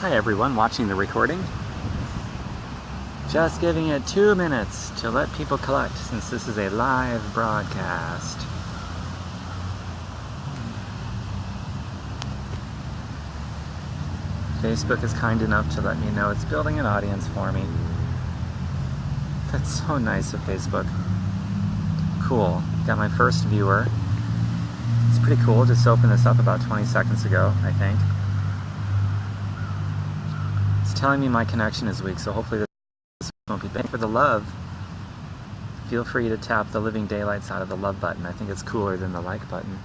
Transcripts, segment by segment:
Hi everyone watching the recording. Just giving it 2 minutes to let people collect since this is a live broadcast. Facebook is kind enough to let me know it's building an audience for me. That's so nice of Facebook. Cool. Got my first viewer. It's pretty cool. Just opened this up about 20 seconds ago, I think. It's telling me my connection is weak, so hopefully this won't be bad. For the love, feel free to tap the living daylights out of the love button. I think it's cooler than the like button.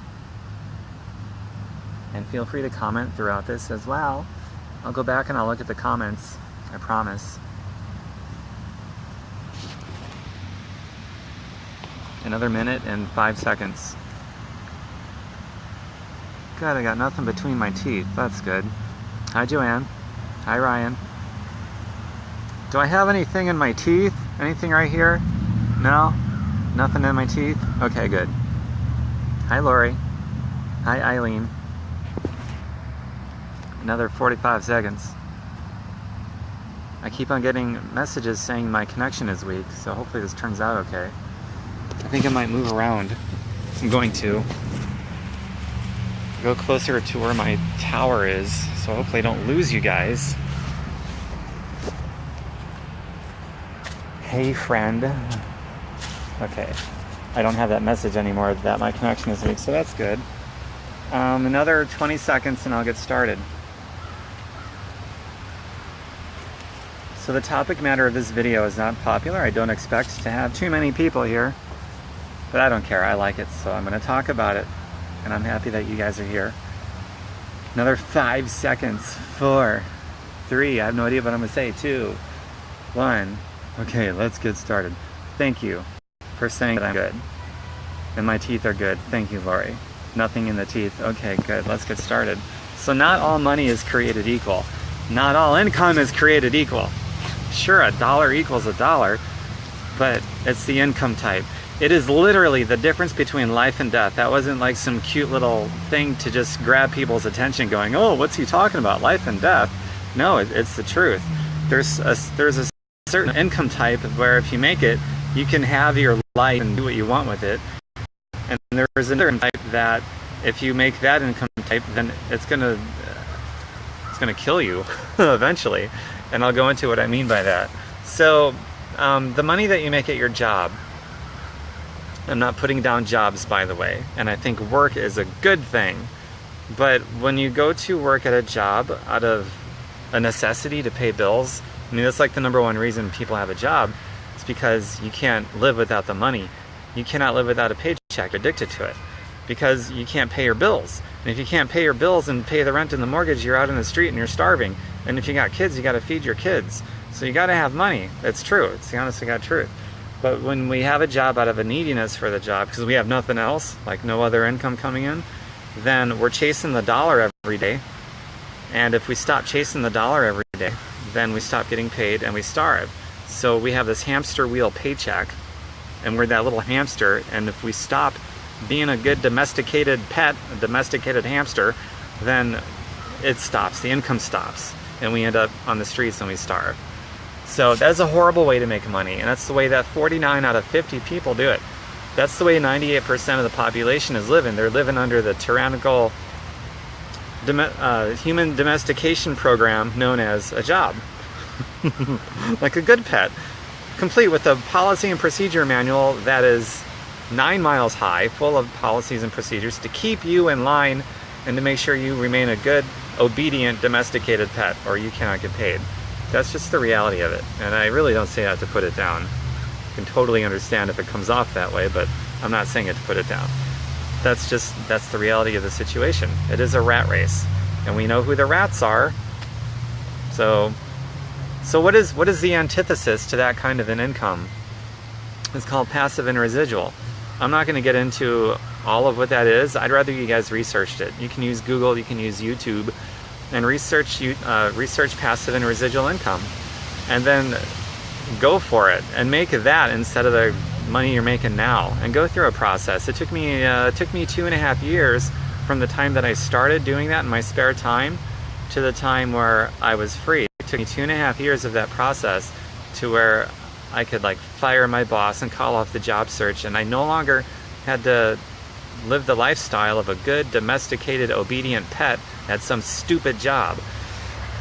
And feel free to comment throughout this as well. I'll go back and I'll look at the comments, I promise. Another minute and 5 seconds. God, I got nothing between my teeth. That's good. Hi, Joanne. Hi, Ryan. Do I have anything in my teeth? Anything right here? No? Nothing in my teeth? Okay, good. Hi, Lori. Hi, Eileen. Another 45 seconds. I keep on getting messages saying my connection is weak, so hopefully this turns out okay. I think I might move around. I'm going to go closer to where my tower is, so hopefully I don't lose you guys. Hey, friend. Okay, I don't have that message anymore that my connection is weak, so that's good. Another 20 seconds and I'll get started. So the topic matter of this video is not popular. I don't expect to have too many people here, but I don't care. I like it, so I'm going to talk about it, and I'm happy that you guys are here. Another 5 seconds. 4, 3, I have no idea what I'm going to say. 2, 1. Okay, let's get started. Thank you for saying that I'm good. And my teeth are good. Thank you, Lori. Nothing in the teeth. Okay, good. Let's get started. So not all money is created equal. Not all income is created equal. Sure, a dollar equals a dollar, but it's the income type. It is literally the difference between life and death. That wasn't like some cute little thing to just grab people's attention going, oh, what's he talking about, life and death? No, it's the truth. There's a certain income type where if you make it, you can have your life and do what you want with it. And there's another type that if you make that income type, then it's gonna kill you eventually. And I'll go into what I mean by that. So the money that you make at your job, I'm not putting down jobs, by the way, and I think work is a good thing. But when you go to work at a job out of a necessity to pay bills, I mean, that's like the #1 reason people have a job. It's because you can't live without the money. You cannot live without a paycheck. You're addicted to it because you can't pay your bills. And if you can't pay your bills and pay the rent and the mortgage, you're out in the street and you're starving. And if you got kids, you got to feed your kids. So you got to have money. It's true. It's the honest to God truth. But when we have a job out of a neediness for the job, because we have nothing else, like no other income coming in, then we're chasing the dollar every day. And if we stop chasing the dollar every day, then we stop getting paid and we starve. So we have this hamster wheel paycheck, and we're that little hamster, and if we stop being a good domesticated pet, a domesticated hamster, then it stops, the income stops, and we end up on the streets and we starve. So that's a horrible way to make money, and that's the way that 49 out of 50 people do it. That's the way 98% of the population is living. They're living under the tyrannical human domestication program known as a job. Like a good pet, complete with a policy and procedure manual that is 9 miles high, full of policies and procedures to keep you in line and to make sure you remain a good, obedient, domesticated pet, or you cannot get paid. That's just the reality of it, and I really don't say that to put it down. I can totally understand if it comes off that way, but I'm not saying it to put it down. That's the reality of the situation. It is a rat race, and we know who the rats are. So what is the antithesis to that kind of an income? It's called passive and residual. I'm not going to get into all of what that is. I'd rather you guys researched it. You can use Google, you can use YouTube, and research passive and residual income, and then go for it and make that instead of the money you're making now, and go through a process. It took me 2.5 years from the time that I started doing that in my spare time to the time where I was free. It took me 2.5 years of that process to where I could like fire my boss and call off the job search, and I no longer had to live the lifestyle of a good, domesticated, obedient pet at some stupid job.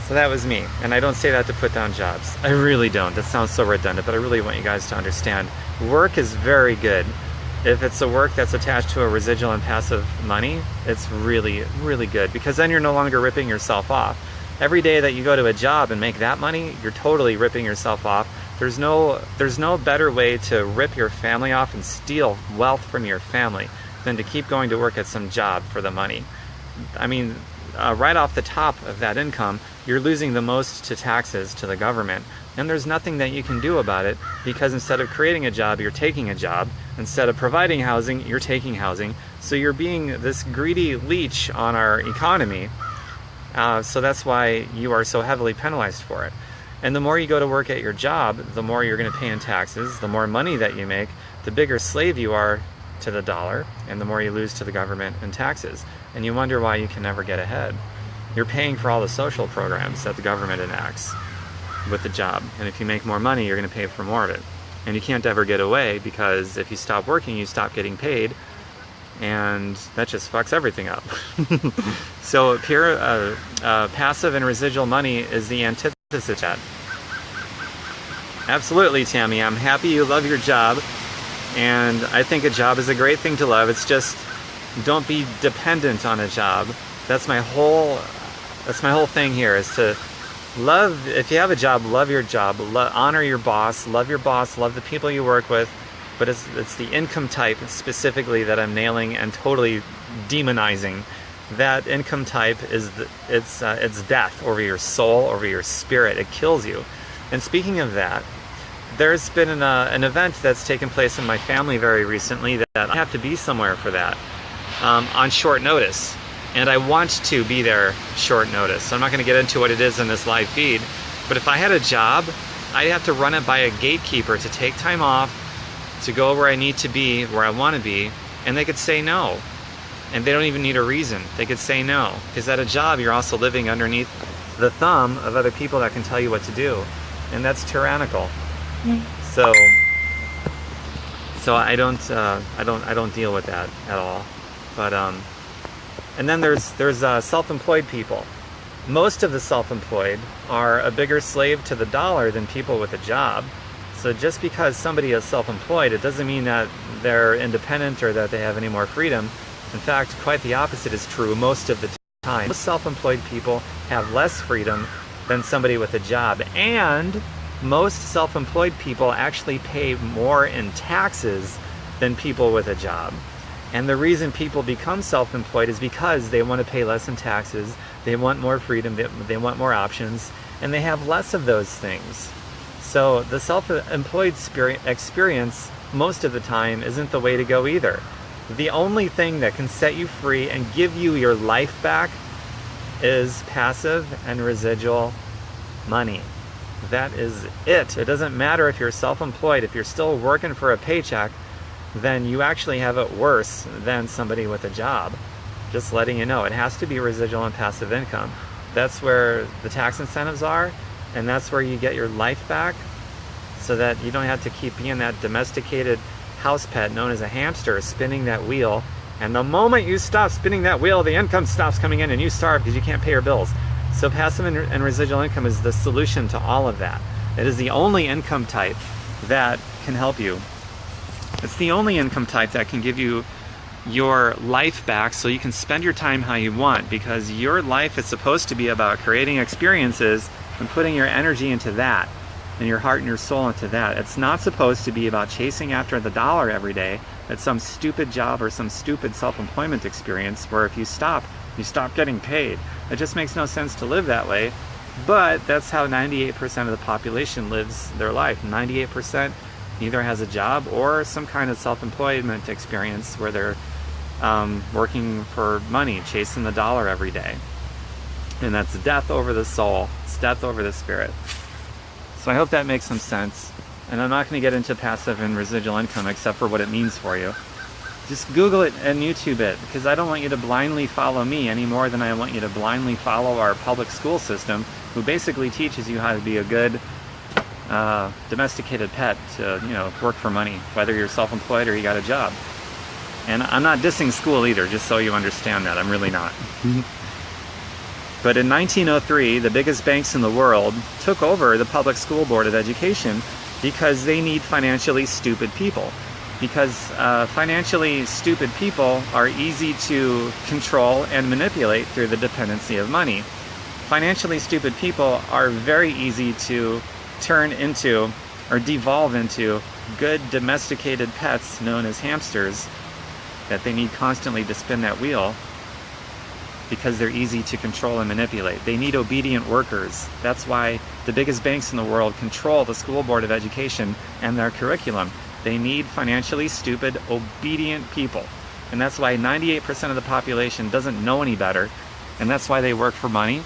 So that was me, and I don't say that to put down jobs. I really don't. That sounds so redundant, but I really want you guys to understand. Work is very good. If it's a work that's attached to a residual and passive money, it's really, really good, because then you're no longer ripping yourself off. Every day that you go to a job and make that money, you're totally ripping yourself off. There's no better way to rip your family off and steal wealth from your family than to keep going to work at some job for the money. I mean, right off the top of that income, you're losing the most to taxes to the government. And there's nothing that you can do about it, because instead of creating a job, you're taking a job. Instead of providing housing, you're taking housing. So you're being this greedy leech on our economy. So that's why you are so heavily penalized for it. And the more you go to work at your job, the more you're going to pay in taxes. The more money that you make, the bigger slave you are to the dollar, and the more you lose to the government in taxes. And you wonder why you can never get ahead. You're paying for all the social programs that the government enacts with the job. And if you make more money, you're going to pay for more of it. And you can't ever get away, because if you stop working, you stop getting paid. And that just fucks everything up. So pure passive and residual money is the antithesis of that. Absolutely, Tammy. I'm happy you love your job. And I think a job is a great thing to love. It's just, don't be dependent on a job. That's my whole thing here, is to love, if you have a job, love your job, honor your boss, love the people you work with. But it's the income type specifically that I'm nailing and totally demonizing. That income type is it's death over your soul, over your spirit. It kills you. And speaking of that, there's been an event that's taken place in my family very recently that I have to be somewhere for that on short notice. And I want to be there short notice. So I'm not going to get into what it is in this live feed. But if I had a job, I'd have to run it by a gatekeeper to take time off, to go where I need to be, where I want to be, and they could say no. And they don't even need a reason. They could say no. Because at a job, you're also living underneath the thumb of other people that can tell you what to do. And that's tyrannical. So I don't deal with that at all. But and then there's self-employed people. Most of the self-employed are a bigger slave to the dollar than people with a job. So just because somebody is self-employed, it doesn't mean that they're independent or that they have any more freedom. In fact, quite the opposite is true most of the time. Most self-employed people have less freedom than somebody with a job. And most self-employed people actually pay more in taxes than people with a job. And the reason people become self-employed is because they want to pay less in taxes, they want more freedom, they want more options, and they have less of those things. So the self-employed experience most of the time isn't the way to go either. The only thing that can set you free and give you your life back is passive and residual money. That is it. It doesn't matter if you're self-employed. If you're still working for a paycheck, then you actually have it worse than somebody with a job. Just letting you know, it has to be residual and passive income. That's where the tax incentives are, and that's where you get your life back, so that you don't have to keep being that domesticated house pet known as a hamster, spinning that wheel. And the moment you stop spinning that wheel, the income stops coming in and you starve because you can't pay your bills. So passive and residual income is the solution to all of that. It is the only income type that can help you. It's the only income type that can give you your life back so you can spend your time how you want, because your life is supposed to be about creating experiences and putting your energy into that, and your heart and your soul into that. It's not supposed to be about chasing after the dollar every day at some stupid job or some stupid self-employment experience where if you stop getting paid. It just makes no sense to live that way, but that's how 98% of the population lives their life. 98% either has a job or some kind of self-employment experience where they're working for money, chasing the dollar every day. And that's death over the soul. It's death over the spirit. So I hope that makes some sense. And I'm not going to get into passive and residual income except for what it means for you. Just Google it and YouTube it, because I don't want you to blindly follow me any more than I want you to blindly follow our public school system, who basically teaches you how to be a good domesticated pet to, you know, work for money, whether you're self-employed or you got a job. And I'm not dissing school either, just so you understand that. I'm really not. But in 1903, the biggest banks in the world took over the Public School Board of Education because they need financially stupid people. Because financially stupid people are easy to control and manipulate through the dependency of money. Financially stupid people are very easy to turn into or devolve into good domesticated pets known as hamsters that they need constantly to spin that wheel because they're easy to control and manipulate. They need obedient workers. That's why the biggest banks in the world control the School Board of Education and their curriculum. They need financially stupid, obedient people. And that's why 98% of the population doesn't know any better. And that's why they work for money.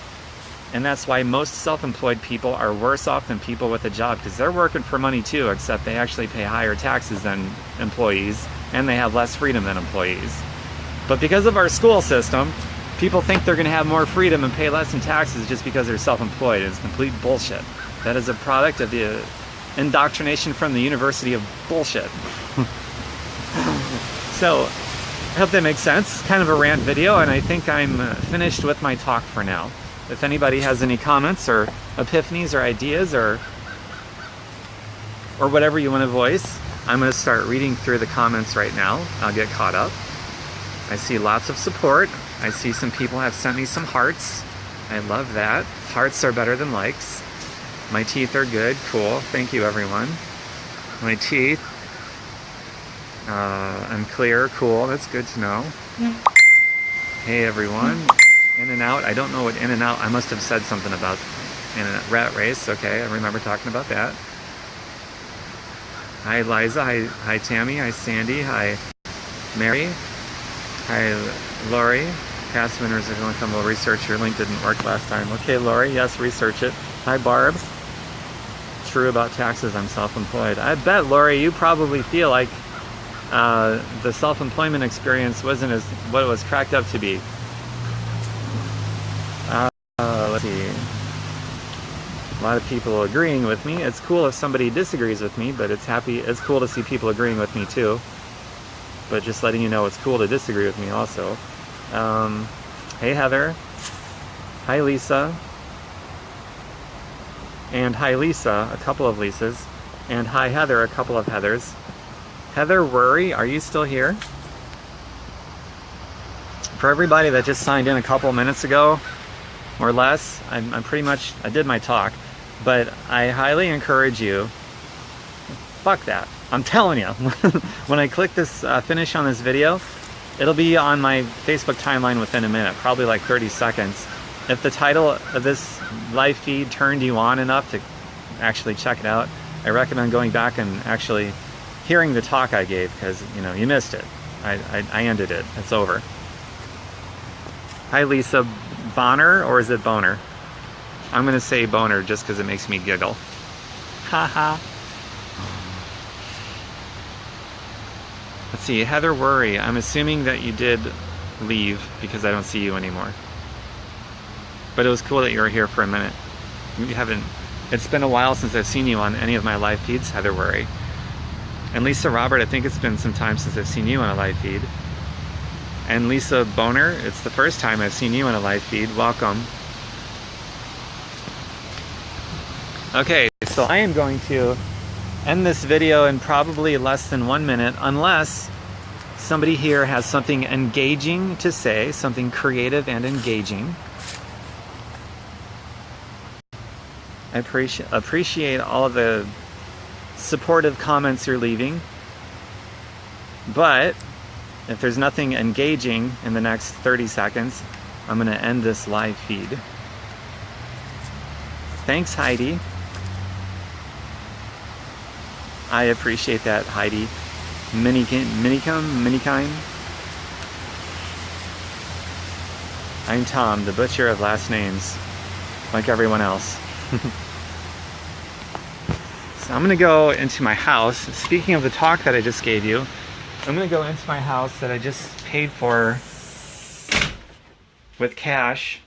And that's why most self-employed people are worse off than people with a job, because they're working for money too, except they actually pay higher taxes than employees, and they have less freedom than employees. But because of our school system, people think they're going to have more freedom and pay less in taxes just because they're self-employed. It's complete bullshit. That is a product of the indoctrination from the University of Bullshit. So, I hope that makes sense. Kind of a rant video, and I think I'm finished with my talk for now. If anybody has any comments or epiphanies or ideas or whatever you want to voice, I'm going to start reading through the comments right now. I'll get caught up. I see lots of support. I see some people have sent me some hearts. I love that. Hearts are better than likes. My teeth are good. Cool. Thank you, everyone. My teeth. I'm clear. Cool. That's good to know. Hey, everyone. In and out. I don't know what in and out. I must have said something about in and out. Rat race. Okay, I remember talking about that. Hi, Liza. Hi, Tammy. Hi, Sandy. Hi, Mary. Hi, Lori. Past winners are going to come. We'll research. Your link didn't work last time. Okay, Lori. Yes, research it. Hi, Barb. True about taxes. I'm self-employed. I bet, Lori, you probably feel like the self-employment experience wasn't as what it was cracked up to be. Let's see. A lot of people agreeing with me. It's cool if somebody disagrees with me, but it's cool to see people agreeing with me too. But just letting you know, it's cool to disagree with me also. Hey, Heather. Hi, Lisa. And hi, Lisa, a couple of Lisas. And hi, Heather, a couple of Heathers. Heather Worry, are you still here? For everybody that just signed in a couple minutes ago, or less, I'm pretty much, I did my talk, but I highly encourage you, fuck that, I'm telling you, when I click this finish on this video, it'll be on my Facebook timeline within a minute, probably like 30 seconds. If the title of this live feed turned you on enough to actually check it out, I recommend going back and actually hearing the talk I gave, because, you know, you missed it. I ended it. It's over. Hi, Lisa. Bonner, or is it Boner? I'm going to say Boner just because it makes me giggle. Haha. Let's see. Heather Worry. I'm assuming that you did leave because I don't see you anymore. But it was cool that you were here for a minute. It's been a while since I've seen you on any of my live feeds, Heather Worry. And Lisa Robert, I think it's been some time since I've seen you on a live feed. And Lisa Boner, it's the first time I've seen you on a live feed. Welcome. Okay, so I am going to end this video in probably less than 1 minute, unless somebody here has something engaging to say, something creative and engaging. I appreciate all of the supportive comments you're leaving, but if there's nothing engaging in the next 30 seconds, I'm going to end this live feed. Thanks, Heidi. I appreciate that, Heidi. Minikine. I'm Tom, the butcher of last names, like everyone else. So I'm going to go into my house. Speaking of the talk that I just gave you, I'm going to go into my house that I just paid for with cash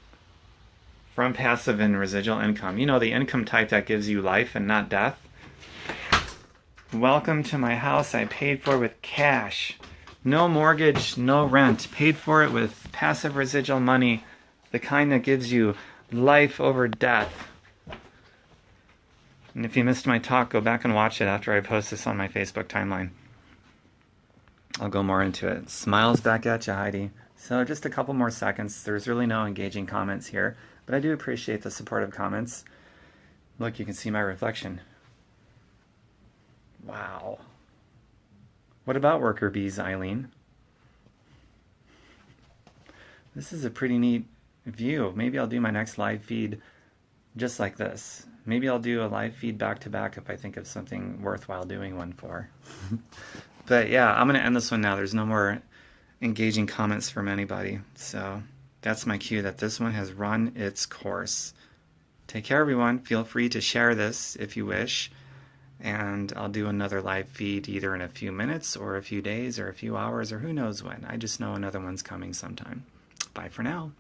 from passive and residual income. You know, the income type that gives you life and not death. Welcome to my house I paid for with cash. No mortgage, no rent. Paid for it with passive residual money, the kind that gives you life over death. And if you missed my talk, go back and watch it after I post this on my Facebook timeline. I'll go more into it. Smiles back at you, Heidi. So just a couple more seconds. There's really no engaging comments here, but I do appreciate the supportive comments. Look, you can see my reflection. Wow. What about worker bees, Eileen? This is a pretty neat view. Maybe I'll do my next live feed just like this. Maybe I'll do a live feed back to back if I think of something worthwhile doing one for. But yeah, I'm going to end this one now. There's no more engaging comments from anybody. So that's my cue that this one has run its course. Take care, everyone. Feel free to share this if you wish. And I'll do another live feed either in a few minutes or a few days or a few hours or who knows when. I just know another one's coming sometime. Bye for now.